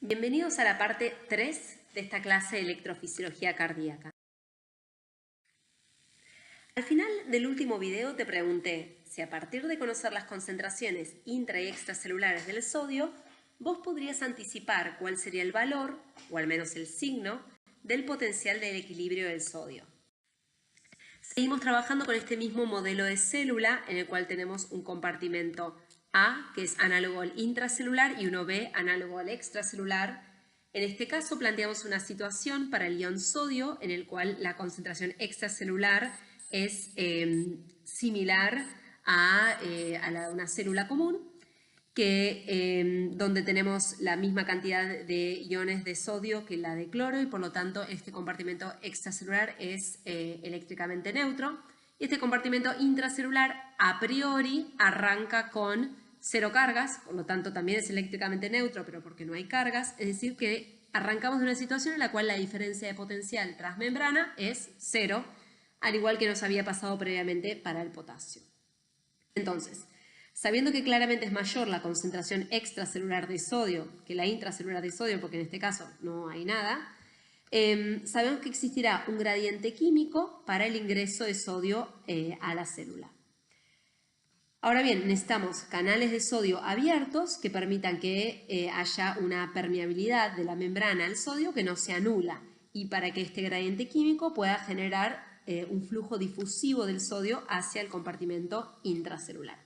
Bienvenidos a la parte 3 de esta clase de electrofisiología cardíaca. Al final del último video te pregunté si a partir de conocer las concentraciones intra y extracelulares del sodio, vos podrías anticipar cuál sería el valor, o al menos el signo, del potencial del equilibrio del sodio. Seguimos trabajando con este mismo modelo de célula en el cual tenemos un compartimento A, que es análogo al intracelular, y uno B, análogo al extracelular. En este caso planteamos una situación para el ion sodio en el cual la concentración extracelular es similar a la de una célula común, donde tenemos la misma cantidad de iones de sodio que la de cloro y por lo tanto este compartimento extracelular es eléctricamente neutro. Y este compartimento intracelular a priori arranca con 0 cargas, por lo tanto también es eléctricamente neutro, pero porque no hay cargas, es decir que arrancamos de una situación en la cual la diferencia de potencial transmembrana es 0, al igual que nos había pasado previamente para el potasio. Entonces, sabiendo que claramente es mayor la concentración extracelular de sodio que la intracelular de sodio, porque en este caso no hay nada, sabemos que existirá un gradiente químico para el ingreso de sodio a la célula. Ahora bien, necesitamos canales de sodio abiertos que permitan que haya una permeabilidad de la membrana al sodio que no sea nula y para que este gradiente químico pueda generar un flujo difusivo del sodio hacia el compartimento intracelular.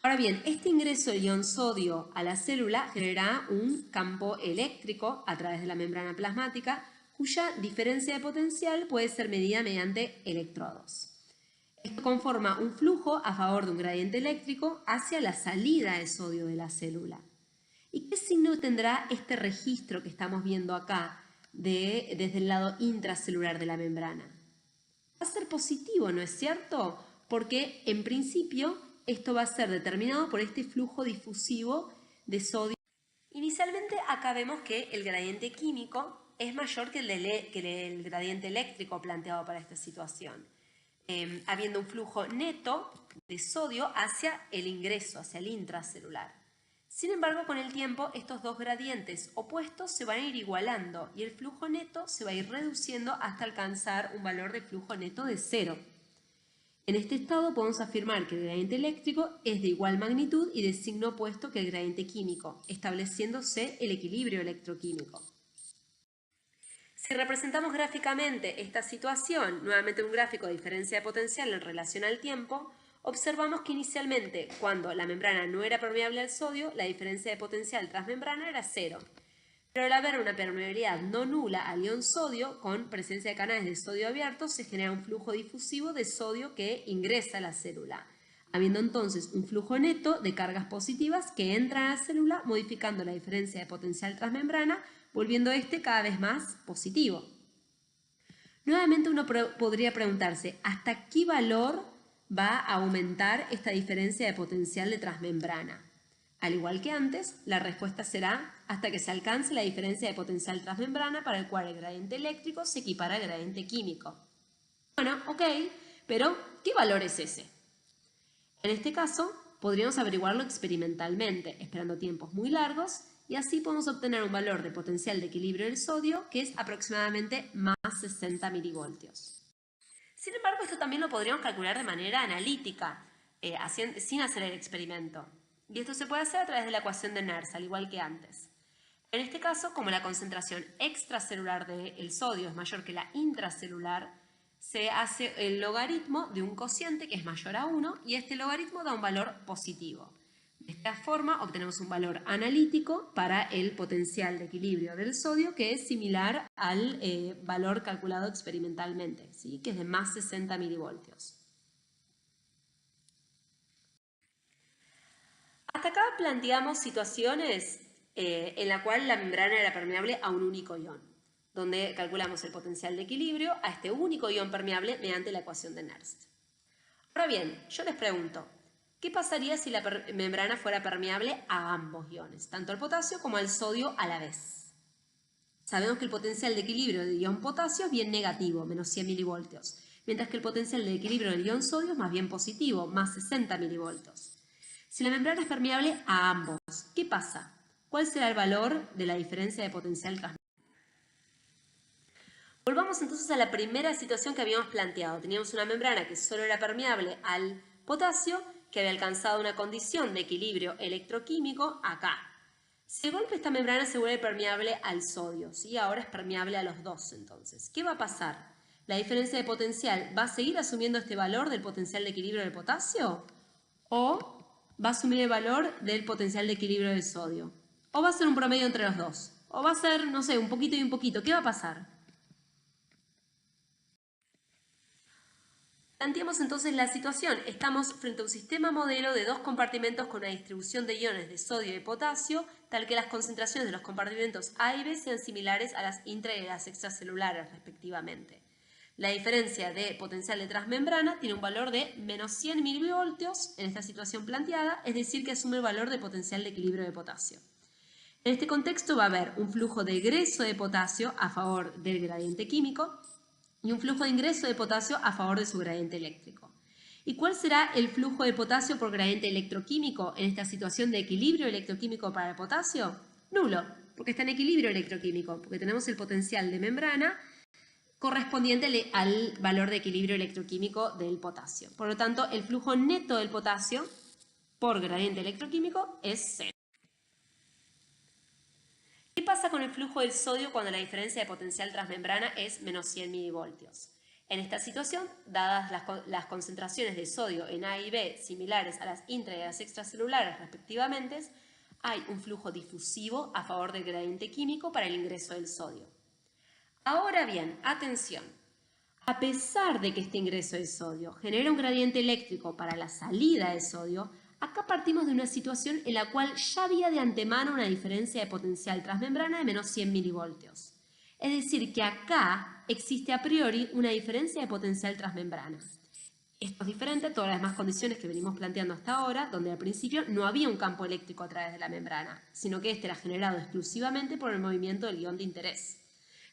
Ahora bien, este ingreso del ion sodio a la célula genera un campo eléctrico a través de la membrana plasmática cuya diferencia de potencial puede ser medida mediante electrodos. Esto conforma un flujo a favor de un gradiente eléctrico hacia la salida de sodio de la célula. ¿Y qué signo tendrá este registro que estamos viendo acá desde el lado intracelular de la membrana? Va a ser positivo, ¿no es cierto? Porque en principio esto va a ser determinado por este flujo difusivo de sodio. Inicialmente acá vemos que el gradiente químico es mayor que el gradiente eléctrico planteado para esta situación, habiendo un flujo neto de sodio hacia el ingreso, hacia el intracelular. Sin embargo, con el tiempo estos dos gradientes opuestos se van a ir igualando y el flujo neto se va a ir reduciendo hasta alcanzar un valor de flujo neto de 0. En este estado podemos afirmar que el gradiente eléctrico es de igual magnitud y de signo opuesto que el gradiente químico, estableciéndose el equilibrio electroquímico. Si representamos gráficamente esta situación, nuevamente un gráfico de diferencia de potencial en relación al tiempo, observamos que inicialmente, cuando la membrana no era permeable al sodio, la diferencia de potencial transmembrana era 0. Pero al haber una permeabilidad no nula al ion sodio, con presencia de canales de sodio abiertos, se genera un flujo difusivo de sodio que ingresa a la célula, habiendo entonces un flujo neto de cargas positivas que entran a la célula, modificando la diferencia de potencial transmembrana, volviendo este cada vez más positivo. Nuevamente uno podría preguntarse, ¿hasta qué valor va a aumentar esta diferencia de potencial de transmembrana? Al igual que antes, la respuesta será hasta que se alcance la diferencia de potencial transmembrana para el cual el gradiente eléctrico se equipara al gradiente químico. Bueno, ok, pero ¿qué valor es ese? En este caso, podríamos averiguarlo experimentalmente, esperando tiempos muy largos, y así podemos obtener un valor de potencial de equilibrio del sodio que es aproximadamente más 60 milivoltios. Sin embargo, esto también lo podríamos calcular de manera analítica, sin hacer el experimento. Y esto se puede hacer a través de la ecuación de Nernst, al igual que antes. En este caso, como la concentración extracelular del sodio es mayor que la intracelular, se hace el logaritmo de un cociente que es mayor a 1 y este logaritmo da un valor positivo. De esta forma obtenemos un valor analítico para el potencial de equilibrio del sodio que es similar al valor calculado experimentalmente, ¿sí? Que es de más 60 milivoltios. Hasta acá planteamos situaciones en la cual la membrana era permeable a un único ion, donde calculamos el potencial de equilibrio a este único ion permeable mediante la ecuación de Nernst. Ahora bien, yo les pregunto, ¿qué pasaría si la membrana fuera permeable a ambos iones, tanto al potasio como al sodio a la vez? Sabemos que el potencial de equilibrio del ion potasio es bien negativo, menos 100 milivoltios, mientras que el potencial de equilibrio del ion sodio es más bien positivo, más 60 milivoltios. Si la membrana es permeable a ambos, ¿qué pasa? ¿cuál será el valor de la diferencia de potencial transmembrana? Volvamos entonces a la primera situación que habíamos planteado. Teníamos una membrana que solo era permeable al potasio, que había alcanzado una condición de equilibrio electroquímico acá. Si de golpe esta membrana se vuelve permeable al sodio, ¿sí? Ahora es permeable a los dos entonces. ¿Qué va a pasar? ¿La diferencia de potencial va a seguir asumiendo este valor del potencial de equilibrio del potasio? ¿O va a asumir el valor del potencial de equilibrio del sodio? ¿O va a ser un promedio entre los dos? ¿O va a ser, no sé, un poquito y un poquito? ¿Qué va a pasar? Planteamos entonces la situación. Estamos frente a un sistema modelo de dos compartimentos con una distribución de iones de sodio y potasio, tal que las concentraciones de los compartimentos A y B sean similares a las intra y a las extracelulares, respectivamente. La diferencia de potencial de transmembrana tiene un valor de menos 100 milivoltios en esta situación planteada, es decir, que asume el valor de potencial de equilibrio de potasio. En este contexto va a haber un flujo de egreso de potasio a favor del gradiente químico y un flujo de ingreso de potasio a favor de su gradiente eléctrico. ¿Y cuál será el flujo de potasio por gradiente electroquímico en esta situación de equilibrio electroquímico para el potasio? Nulo, porque está en equilibrio electroquímico, porque tenemos el potencial de membrana correspondiente al valor de equilibrio electroquímico del potasio. Por lo tanto, el flujo neto del potasio por gradiente electroquímico es cero. ¿Qué pasa con el flujo del sodio cuando la diferencia de potencial transmembrana es menos 100 milivoltios? En esta situación, dadas las concentraciones de sodio en A y B similares a las intra y a las extracelulares respectivamente, hay un flujo difusivo a favor del gradiente químico para el ingreso del sodio. Ahora bien, atención. A pesar de que este ingreso de sodio genera un gradiente eléctrico para la salida de sodio, acá partimos de una situación en la cual ya había de antemano una diferencia de potencial transmembrana de menos 100 milivoltios. Es decir, que acá existe a priori una diferencia de potencial transmembrana. Esto es diferente a todas las demás condiciones que venimos planteando hasta ahora, donde al principio no había un campo eléctrico a través de la membrana, sino que este era generado exclusivamente por el movimiento del ion de interés.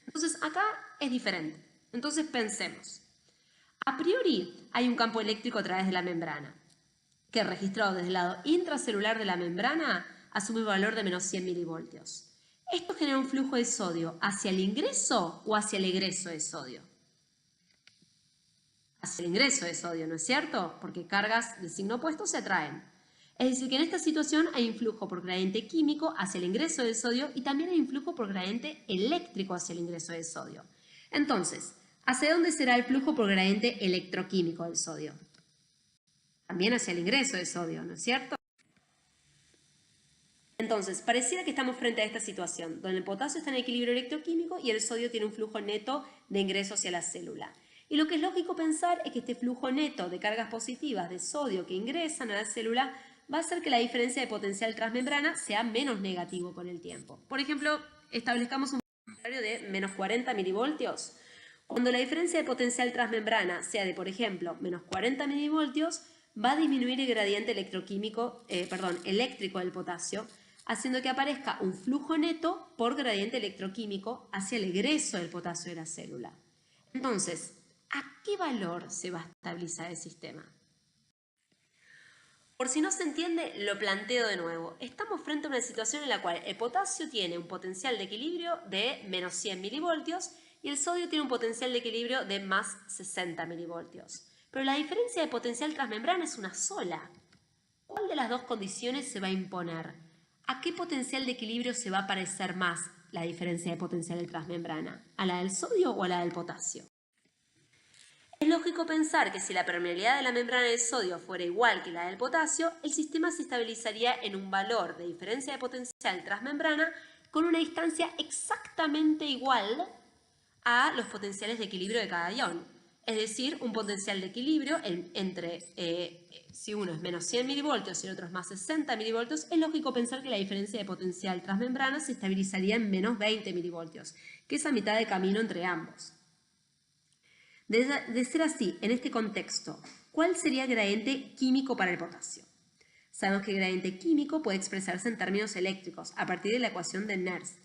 Entonces acá es diferente. Entonces pensemos. A priori hay un campo eléctrico a través de la membrana, que registrado desde el lado intracelular de la membrana asume un valor de menos 100 milivoltios. Esto genera un flujo de sodio hacia el ingreso o hacia el egreso de sodio. Hacia el ingreso de sodio, ¿no es cierto? Porque cargas de signo opuesto se atraen. Es decir, que en esta situación hay un flujo por gradiente químico hacia el ingreso del sodio y también hay un flujo por gradiente eléctrico hacia el ingreso del sodio. Entonces, ¿hacia dónde será el flujo por gradiente electroquímico del sodio? También hacia el ingreso del sodio, ¿no es cierto? Entonces, pareciera que estamos frente a esta situación, donde el potasio está en equilibrio electroquímico y el sodio tiene un flujo neto de ingreso hacia la célula. Y lo que es lógico pensar es que este flujo neto de cargas positivas de sodio que ingresan a la célula va a hacer que la diferencia de potencial transmembrana sea menos negativo con el tiempo. Por ejemplo, establezcamos un valor de menos 40 milivoltios. Cuando la diferencia de potencial transmembrana sea de, por ejemplo, menos 40 milivoltios, va a disminuir el gradiente eléctrico del potasio, haciendo que aparezca un flujo neto por gradiente electroquímico hacia el egreso del potasio de la célula. Entonces, ¿a qué valor se va a estabilizar el sistema? Por si no se entiende, lo planteo de nuevo. Estamos frente a una situación en la cual el potasio tiene un potencial de equilibrio de menos 100 milivoltios y el sodio tiene un potencial de equilibrio de más 60 milivoltios. Pero la diferencia de potencial transmembrana es una sola. ¿Cuál de las dos condiciones se va a imponer? ¿A qué potencial de equilibrio se va a parecer más la diferencia de potencial de transmembrana? ¿A la del sodio o a la del potasio? Es lógico pensar que si la permeabilidad de la membrana del sodio fuera igual que la del potasio, el sistema se estabilizaría en un valor de diferencia de potencial transmembrana con una distancia exactamente igual a los potenciales de equilibrio de cada ion. Es decir, un potencial de equilibrio entre, si uno es menos 100 milivoltios y el otro es más 60 milivoltios, es lógico pensar que la diferencia de potencial transmembrana se estabilizaría en menos 20 milivoltios, que es a mitad de camino entre ambos. De ser así, en este contexto, ¿cuál sería el gradiente químico para el potasio? Sabemos que el gradiente químico puede expresarse en términos eléctricos a partir de la ecuación de Nernst.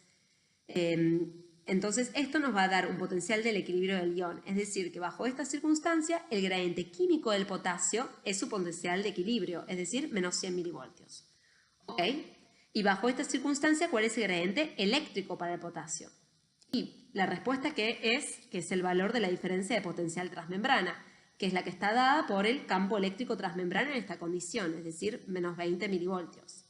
Entonces, esto nos va a dar un potencial del equilibrio del ion, es decir, que bajo esta circunstancia, el gradiente químico del potasio es su potencial de equilibrio, es decir, menos 100 milivoltios. ¿Ok? Y bajo esta circunstancia, ¿cuál es el gradiente eléctrico para el potasio? Y la respuesta que es el valor de la diferencia de potencial transmembrana, que es la que está dada por el campo eléctrico transmembrana en esta condición, es decir, menos 20 milivoltios.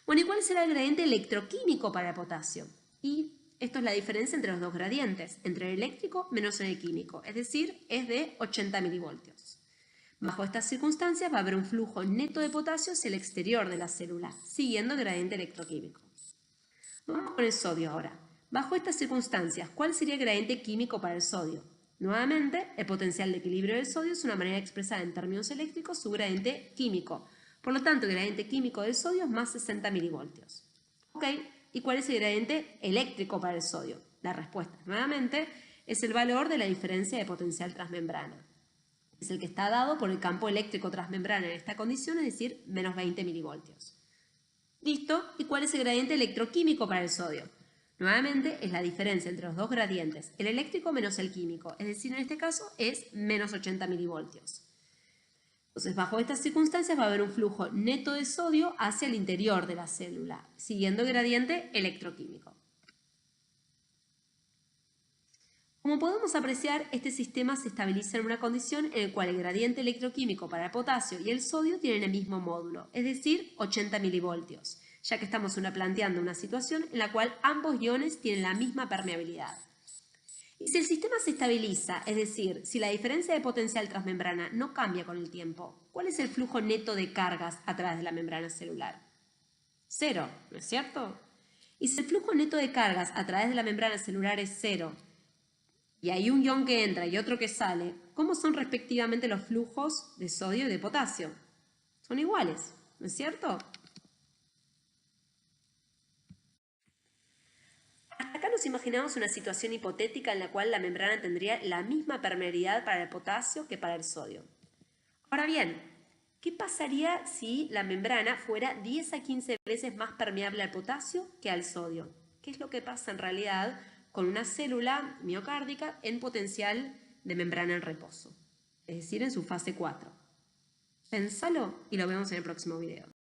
Bueno, ¿y cuál será el gradiente electroquímico para el potasio? Y esto es la diferencia entre los dos gradientes, entre el eléctrico menos el químico, es decir, es de 80 milivoltios. Bajo estas circunstancias va a haber un flujo neto de potasio hacia el exterior de la célula, siguiendo el gradiente electroquímico. Vamos con el sodio ahora. Bajo estas circunstancias, ¿cuál sería el gradiente químico para el sodio? Nuevamente, el potencial de equilibrio del sodio es una manera de expresar en términos eléctricos su gradiente químico. Por lo tanto, el gradiente químico del sodio es más 60 milivoltios. ¿Ok? ¿Y cuál es el gradiente eléctrico para el sodio? La respuesta, nuevamente, es el valor de la diferencia de potencial transmembrana. Es el que está dado por el campo eléctrico transmembrana en esta condición, es decir, menos 20 milivoltios. ¿Listo? ¿Y cuál es el gradiente electroquímico para el sodio? Nuevamente, es la diferencia entre los dos gradientes, el eléctrico menos el químico, es decir, en este caso es menos 80 milivoltios. Entonces, bajo estas circunstancias va a haber un flujo neto de sodio hacia el interior de la célula, siguiendo el gradiente electroquímico. Como podemos apreciar, este sistema se estabiliza en una condición en la cual el gradiente electroquímico para el potasio y el sodio tienen el mismo módulo, es decir, 80 milivoltios, ya que estamos planteando una situación en la cual ambos iones tienen la misma permeabilidad. Y si el sistema se estabiliza, es decir, si la diferencia de potencial transmembrana no cambia con el tiempo, ¿cuál es el flujo neto de cargas a través de la membrana celular? 0, ¿no es cierto? Y si el flujo neto de cargas a través de la membrana celular es 0, y hay un ion que entra y otro que sale, ¿cómo son respectivamente los flujos de sodio y de potasio? Son iguales, ¿no es cierto? Hasta acá nos imaginamos una situación hipotética en la cual la membrana tendría la misma permeabilidad para el potasio que para el sodio. Ahora bien, ¿qué pasaría si la membrana fuera 10 a 15 veces más permeable al potasio que al sodio? ¿Qué es lo que pasa en realidad con una célula miocárdica en potencial de membrana en reposo? Es decir, en su fase 4. Pensalo y lo vemos en el próximo video.